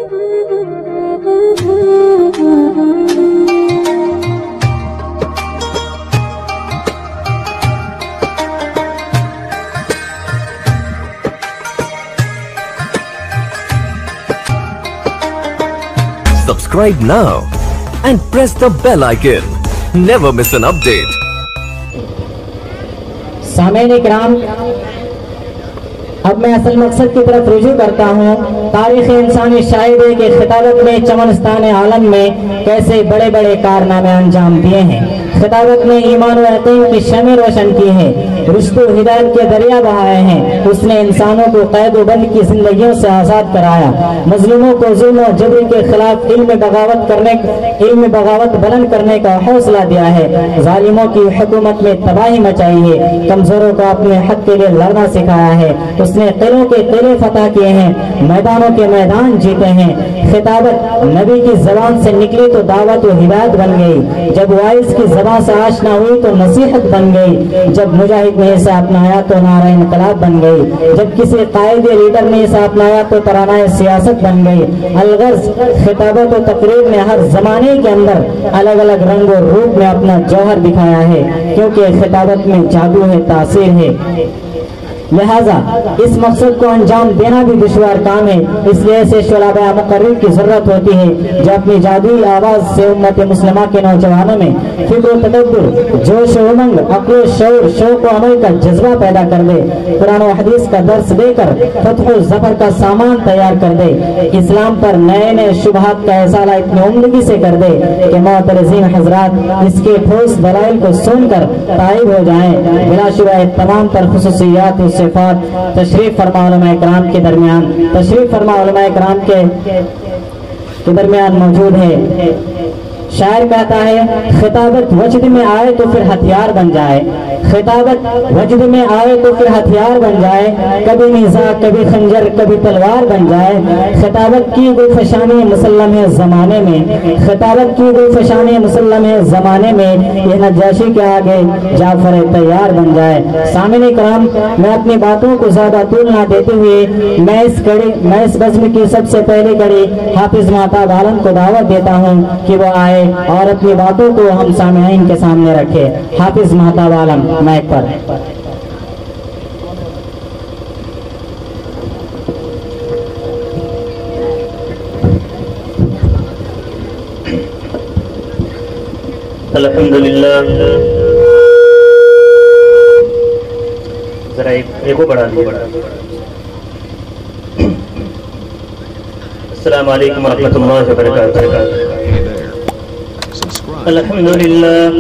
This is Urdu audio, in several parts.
Subscribe now and press the bell icon. Never miss an update. سامعین اکرام، اب میں اصل مقصد کی طرف رجوع کرتا ہوں۔ تاریخ انسانی شاہد ہے کہ خطابت نے چمنستان عالم میں کیسے بڑے بڑے کارنامے انجام دیے ہیں۔ خطابت نے ایمان و یقین کی شمع روشن کی ہے، رشد و ہدایت کے دریا بہائے ہیں۔ اس نے انسانوں کو قید و بند کی زندگیوں سے آزاد کرایا، مظلوموں کو ظلم و جبر کے خلاف علم بغاوت بلند کرنے کا حوصلہ دیا ہے، ظالموں کی حکومت میں تباہی مچائی ہے، کمزوروں کو اپنے حق کے لیے لڑنا سکھایا ہے۔ اس نے قلعوں کے قلعے فتح کیے ہیں، میدانوں کے میدان جیتے ہیں۔ خطابت نبی کی زبان سے نکلی تو دعوت و ہدایت بن گئی، جب وائس کی زبان سے آشنا ہوئی تو نصیحت بن گئی، جب مجاہد نے اسے اپنایا تو نعرہ انقلاب بن گئی، جب کسی قائد لیڈر نے اسے اپنایا تو ترانہ سیاست بن گئی۔ الغرض خطابت و تقریر نے ہر زمانے کے اندر الگ الگ رنگ و روپ میں اپنا جوہر دکھایا ہے، کیونکہ خطابت میں جادو ہے، تاثیر ہے۔ لہذا اس مقصد کو انجام دینا بھی دشوار کام ہے، اس لیے ایسے شعراء مقرر کی ضرورت ہوتی ہے جو اپنی جادوئی آواز سے امت مسلمہ کے نوجوانوں میں فکر و تدبر، جوش و امنگ، عقل و شعور، شوق و عمل کا جذبہ پیدا کر دے، قرآن و حدیث کا درس دے کر فتح و ظفر کا سامان تیار کر دے، اسلام پر نئے نئے شبہات کا ازالہ اتنی عمدگی سے کر دے کہ معترضین حضرات اس کے ٹھوس دلائل کو سن کر تائب ہو جائیں۔ بلا شبہ تمام تر خصوصیات صفات تشریف فرما علماء اکرام کے درمیان موجود ہے۔ شاعر کہتا ہے، خطابت وجد میں آئے تو پھر ہتھیار بن جائے، خطابت وجد میں آئے تو پھر ہتھیار بن جائے، کبھی نیزہ کبھی خنجر کبھی تلوار بن جائے۔ خطابت کی گل فشانی مسلم ہے زمانے میں، خطابت کی گل فشانی مسلم ہے زمانے میں، یہ نجاشی کے آگے جعفر تیار بن جائے۔ سامعین کرام، میں اپنی باتوں کو زیادہ طول نہ دیتے ہوئے میں اس بزم کی سب سے پہلی کڑی حافظ مہتاب عالم کو دعوت دیتا ہوں کہ وہ آئے اور اپنی باتوں کو ہم سامعین کے سامنے رکھے۔ حافظ مہتاب عالم مائک پر۔ الحمدللہ، ذرا ایک بڑھا دیں۔ السلام علیکم ورحمۃ اللہ وبرکاتہ۔ الحمد لله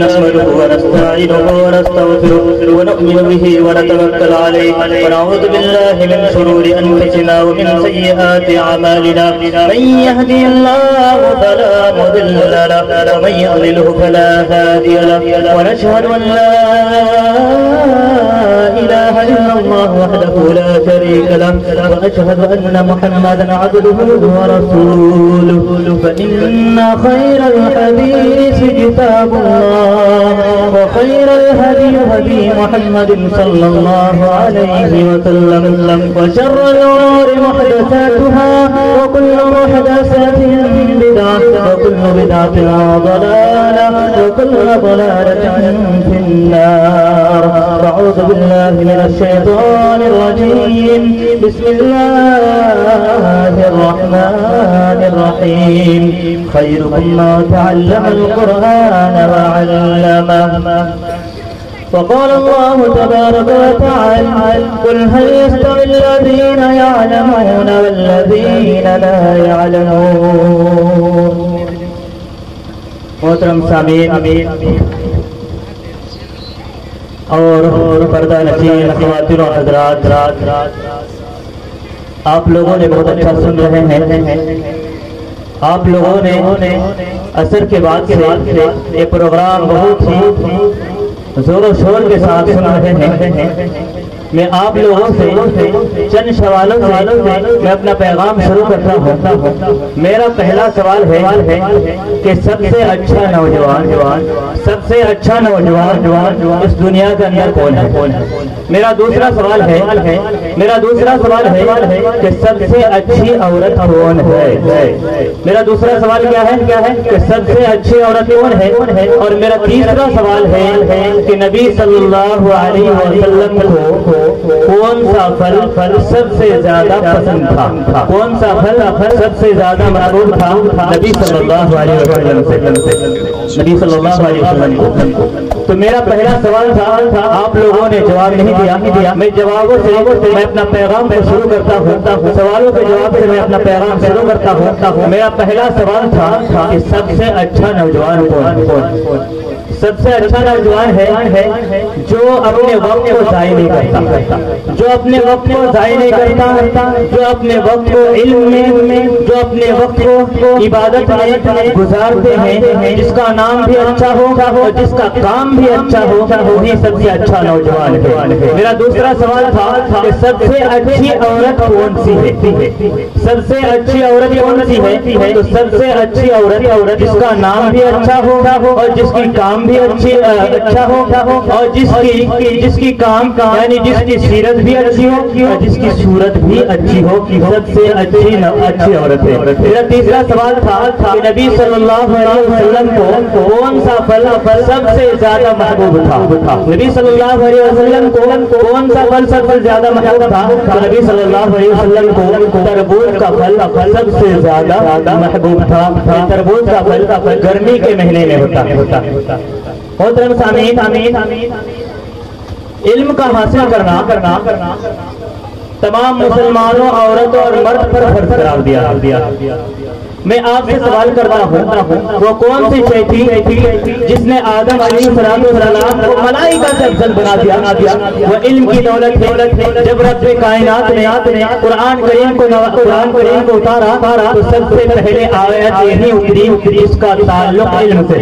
نحمده ونستعينه ونستغفره ونؤمن به ونتوكل عليه ونعوذ بالله من شرور أنفسنا ومن سيئات أعمالنا، من يهدي الله فلا مضل له ومن يضلله فلا هادي له، ونشهد أن لا إله إلا الله وحده لا شريك له، وأشهد أن محمدا عبده ورسوله، فإن خير الحديث كتاب الله وخير الهدي هدي محمد صلى الله عليه وسلم، وشر الأمور محدثاتها وكل محدثة بدعة وكل بدعة ضلالة وكل ضلالة في النار۔ أعوذ بالله من الشيطان الرجيم، بسم الله الرحمن الرحيم، خيركم من تعلم القرآن وعلمه۔ وقال الله تبارك وتعالى، قل هل يستوي الذين يعلمون والذين لا يعلمون۔ محترم سامعین اور پردہ نشین خواتین و حضرات، آپ لوگوں نے بہت اچھا سن رہے ہیں۔ آپ لوگوں نے عصر کے بعد سے یہ پروگرام بہت ہی زور و شور کے ساتھ سن رہے ہیں۔ میں آپ لوگوں سے چند سوالوں سے میں اپنا پیغام شروع کرتا ہوں۔ میرا پہلا سوال ہے کہ سب سے اچھا نوجوان سب سے اچھا نوجوان اس دنیا کے اندر کون ہے؟ میرا دوسرا سوال ہے کہ سب سے اچھی عورت کون ہے؟ میرا دوسرا سوال کیا ہے کہ سب سے اچھی عورت کون ہے؟ اور میرا تیسرا سوال ہے کہ نبی صلی اللہ علیہ وسلم کو کون سا پھل سب سے زیادہ پسند تھا؟ کون سا پھل سب سے زیادہ محبوب تھا نبی صلی اللہ علیہ وسلم سے؟ نبی صلی اللہ علیہ وسلم کو۔ تو میرا پہلا سوال تھا، آپ لوگوں نے جواب نہیں دیا۔ میں جوابوں سے میں اپنا پیغام شروع کرتا ہوں، سوالوں کے جواب سے میں اپنا پیغام شروع کرتا ہوں۔ میرا پہلا سوال تھا کہ سب سے اچھا نوجوان کون؟ سب سے اچھا نوجوان ہے جو اپنے وقت کو ضائع نہیں کرتا، جو اپنے وقت کو ضائع نہیں کرتا، جو اپنے وقت کو علم میں، جو اپنے وقت کو عبادت میں گزارتے ہیں، جس کا نام بھی اچھا ہو اور جس کا کام بھی اچھا ہو، وہی سب سے اچھا نوجوان ہے۔ میرا دوسرا سوال تھا کہ سب سے اچھی عورت کون سی ہے؟ سب سے اچھی عورت کون سی ہے؟ تو سب سے اچھی عورت جس کا نام بھی اچھا ہو اور جس کی کام بھی اچھا ہو اور جس کی کام یعنی جس کی سیرت بھی اچھی ہو اور جس کی صورت بھی اچھی ہو، سب سے اچھی عورت ہے۔ میرا تیسرا سوال تھا کہ نبی صلی اللہ علیہ وسلم کو کون سا پھل سب سے زیادہ محبوب تھا؟ نبی صلی اللہ علیہ وسلم کو کون سا پھل سب سے زیادہ محبوب تھا؟ تو نبی صلی اللہ علیہ وسلم کو تربوز کا پھل سب سے زیادہ محبوب تھا۔ تربوز کا پھل گرمی کے مہینے میں ہوتا۔ محترم سامعین، علم کا حاصل کرنا تمام مسلمانوں، عورتوں اور مرد پر فرض قرار دیا۔ میں آپ سے سوال کرتا ہوں، وہ کون سی شے تھی جس نے آدم علیہ السلام کو ملائکہ سے افضل بنا دیا؟ وہ علم کی دولت ہے۔ جب رب کائنات نے قرآن کریم کو اتارا تو سب سے پہلے آیت یہی اتری جس کا تعلق علم سے،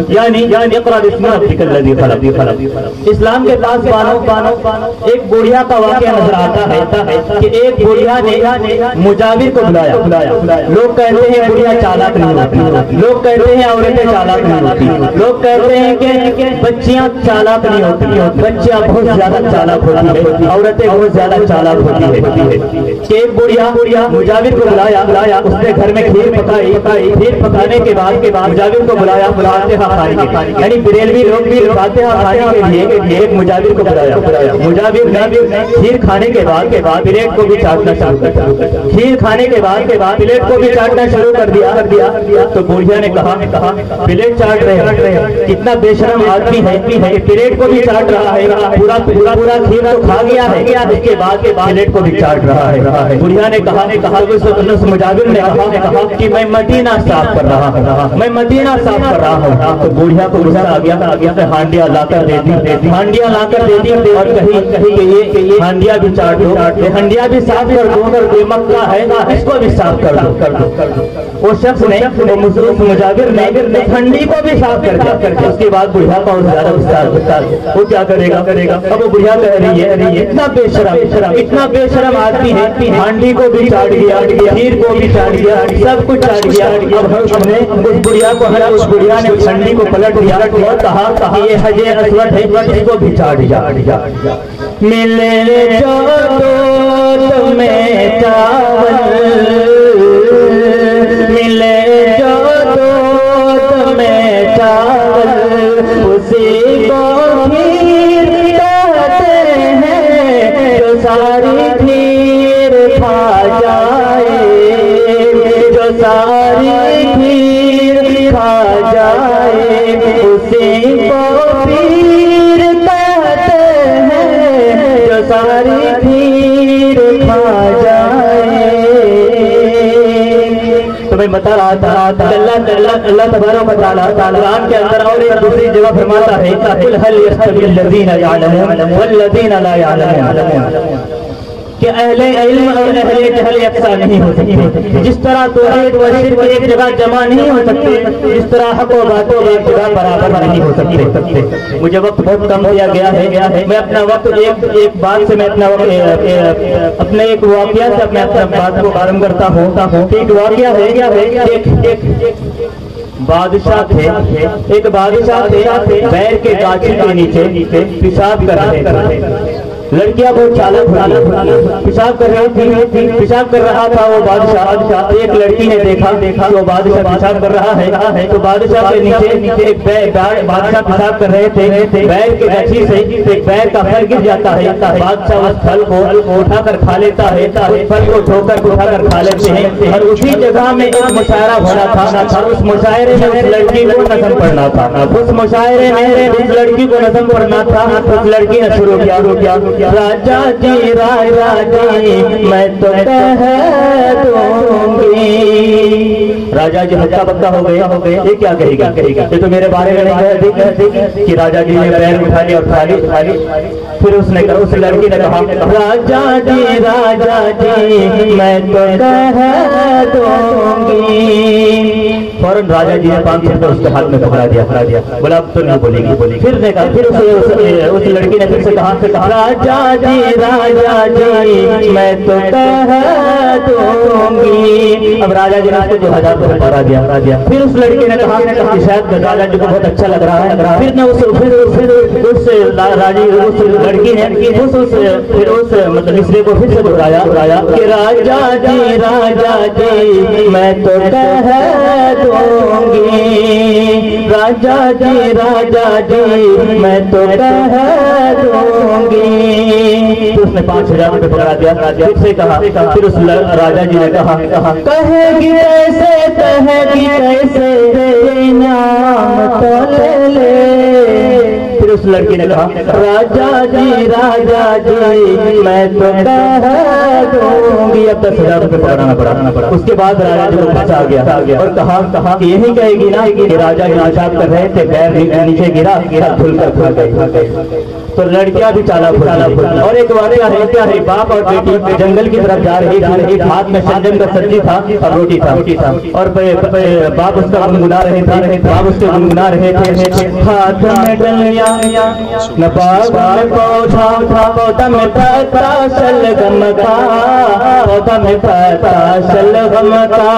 یعنی اقرأ باسم ربک الذی خلق۔ اسلام کے پاس بانوں ایک بوڑھیا کا واقعہ نظر آتا ہے کہ ایک بوڑھیا نے مجاور کو بلایا۔ لوگ کہتے ہیں بڑھیا چالاک نہیں ہوتی، لوگ کہتے ہیں عورتیں چالاک نہیں ہوتی، لوگ کہتے ہیں کہ بچیاں چالاک نہیں ہوتی، بچیاں بہت زیادہ چالاک ہوتی ہے، عورتیں بہت زیادہ چالاک ہوتی ہے۔ کہ ایک بڑھیا مجاور کو بلایا، اس نے گھر میں کھیر پکائی، کھیر پکانے کے بعد مجاور کو بلایا فاتحہ کھانے کے، یعنی بریلوی لوگ بھی فاتحہ کھانے کے لیے ایک مجاور کو بلایا۔ مجاور نے کھیر کھانے کے بعد پلیٹ کو بھی چاٹنا شروع کر دیا۔ کھیر کھانے کے بعد پلیٹ کو بھی چاٹنا شروع کر دیا تو بوڑھیا نے کہا پلیٹ چاٹ رہے ہیں، کتنا بے شرم آدمی ہے کہ پلیٹ کو بھی چاٹ رہا ہے، پورا کھیر تو کھا گیا ہے، اس کے بعد پلیٹ کو بھی چاٹ رہا ہے۔ بوڑھیا نے کہا مجاور نے کہا کہ میں مدینہ صاف کر رہا ہوں، تو بوڑھیا کو غصہ آ گیا کہ ہانڈیاں لا کر دے دی اور کہیں کہ یہ ہانڈیاں بھی چاٹ دو، ہانڈیاں بھی صاف کر دو، یہ مکہ ہے اس کو بھی صاف کر دو۔ وہ شخص نے مجاور نے ہنڈی کو بھی صاف کر دیا۔ اس کے بعد بڑھیا کا اور زیادہ غصہ، وہ کیا کرے گا؟ اب وہ بڑھیا کہہ رہی ہے اتنا بے شرم آدمی ہے، ہانڈی کو بھی چاٹ گیا، کھیر کو بھی چاٹ گیا، سب کچھ چاٹ گیا۔ اب ہم نے اس بڑھیا نے ہنڈی کو پلٹ دیا اور کہا کہ یہ حجر اسود ہے، اس کو بھی چاٹ گیا۔ ملے جو دودھ میں چاول، ملے جو دودھ میں چاول، اسی کو کھیر کہتے ہیں، جو ساری کھیر کھا جائے، جو ساری کھیر کھا جائے، اسی کو کھیر کہتے ہیں، جو ساری کھیر کھا جائے۔ تو میں بتا رہا تھا اللہ تبارک و تعالیٰ قرآن کے اندر اور ایک دوسری جگہ فرماتا ہے قُلْ هَلْ يَسْتَوِي الَّذِينَ يَعْلَمُونَ وَالَّذِينَ لَا يَعْلَمُونَ، کہ اہل علم اور اہل جہل یکساں نہیں ہو سکتے. جس طرح توحید و شرک ایک جگہ جمع نہیں ہو سکتے، جس طرح حق و باطل ایک جگہ برابر نہیں ہو سکتے. مجھے وقت بہت کم دیا گیا ہے. میں اپنا وقت ایک بات سے میں اپنے ایک واقعہ سے اپنے بات کو آرم کرتا ہوں. ایک واقعہ ہے. ایک بادشاہ تھے. ایک بادشاہ تھے، بیر کے گاچھی کے نیچے پیشاب کر رہے تھے. لڑکیاں بہت چالک پیشاب کر رہی تھی. پیشاب کر رہا تھا وہ بادشاہ. ایک لڑکی نے دیکھا کہ وہ بادشاہ پیشاب کر رہا ہے تو بادشاہ کے نیچے ایک بادشاہ پیشاب کر رہے تھے. بیر کے گاچھی سے ایک بیر کا پھل گر جاتا ہے. بادشاہ اس پھل کو اٹھا کر کھا لیتا ہے. اس پھل کو ٹھوک کر اٹھا کر کھا لیتے ہیں. اور اسی جگہ میں ایک مشاعرہ ہو رہا تھا اور اس مشاعرے میں اس لڑکی کو نظم پڑھنا تھا. اس مشاعرے میں اس لڑکی کو نظم پڑھنا تھا. اس لڑکی نے شروع کیا راجا جی راجا جی میں تو کہہ دوں گی. راجا جی ہکا بکا ہو گئے. یہ کیا کہے گا؟ یہ تو میرے بارے میں نہیں کہتے کہ راجا جی نے پیر اٹھا لی اور کھا لی. پھر اس لڑکی نے کہا راجا جی میں تو کہہ دوں گی. فوراً راجا جی نے 500 روپے اس کے ہاتھ میں پکڑا دیا. بولا اب تو نہیں بولے گی. پھر نے کہا پھر اس لڑکی نے پھر سے کہا راجا جی میں تو کہہ دوں گی. اب راجا جی نے اس کو 2000 روپے پکڑا دیا. پھر اس لڑکی نے کہا کہ شاید راجا جی کو بہت اچھا لگ رہا ہے. پھر نے اس لڑکی نے پھر اس مطلب مصرے کو پھر سے دہرایا کہ راجا جی میں تو کہہ دوں گی. راجا جی میں تو کہہ دوں گی. پھر اس نے 5000 روپے پکڑا دیا. پھر سے کہا. پھر اس راجا جی نے کہا کہے گی کیسے انعام تو لے لے. پھر اس لڑکی نے کہا راجا جی میں تو کہہ دوں گی. اب 10,000 روپے پکڑانا پڑا. اس کے بعد راجا جی کو غصہ آ گیا اور کہا کہ یہی کہے گی نا کہ راجا جی پیشاب کر رہے تھے، پیر نیچے گرا دھل کر کھا گئے. تو لڑکیاں بھی چالاک ہوتی. اور ایک واقعہ ہے کیا ہے، باپ اور بیٹی جنگل کی طرف جا رہی تھی. ہاتھ میں شلجم کا سبزی تھا اور روٹی تھا اور باپ اس کا گنگنا رہے تھے. ہاتھ میں ڈلیا نہ باغ میں پودا میں پتا شلگم کا. پودا میں پتا شلگم کا.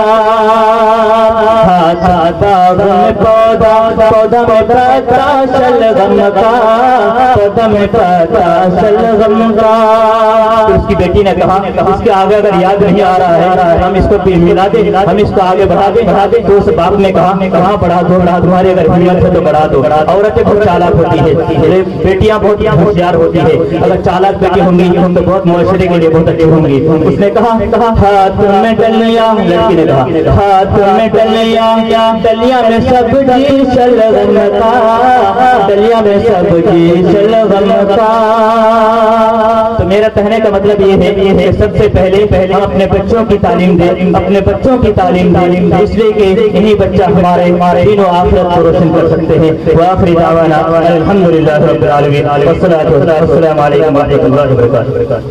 ہاتھ باغ میں پودا میں پتا شلگم کا. پودا میں پتا شلگم کا. اس کی بیٹی نے کہا اس کے آگے اگر یاد نہیں آ رہا ہے ہم اس کو ملا دیں، ہم اس کو آگے بڑھا دیں. تو اس باپ نے کہا کہاں بڑھا دو تمہاری اگر ہمت ہے تو بڑھا دو. عورتیں بہت چالاک ہوتی ہے، بیٹیاں بہت ہوشیار ہوتی ہے. اگر چالاک بیٹی ہوں گی تو بہت معاشرے کے لیے بہت اچھی ہوں گی. اس نے کہا ہاتھ میں ڈلیا. لڑکی نے کہا ہاتھ میں ڈلیا. ڈلیا میں سبزی شلگم کا. ڈلیا میں سبزی شلگم کا. تو میرا کہنے کا مطلب یہ ہے کہ سب سے پہلے ہم اپنے بچوں کی تعلیم دیں، اپنے بچوں کی تعلیم دیں، اس لیے کہ یہی بچہ ہمارے دین و آخرت کو روشن کر سکتے ہیں. وآخر دعوانا الحمدللہ رب العالمین والصلاۃ والسلام علیکم ورحمۃ اللہ وبرکاتہ.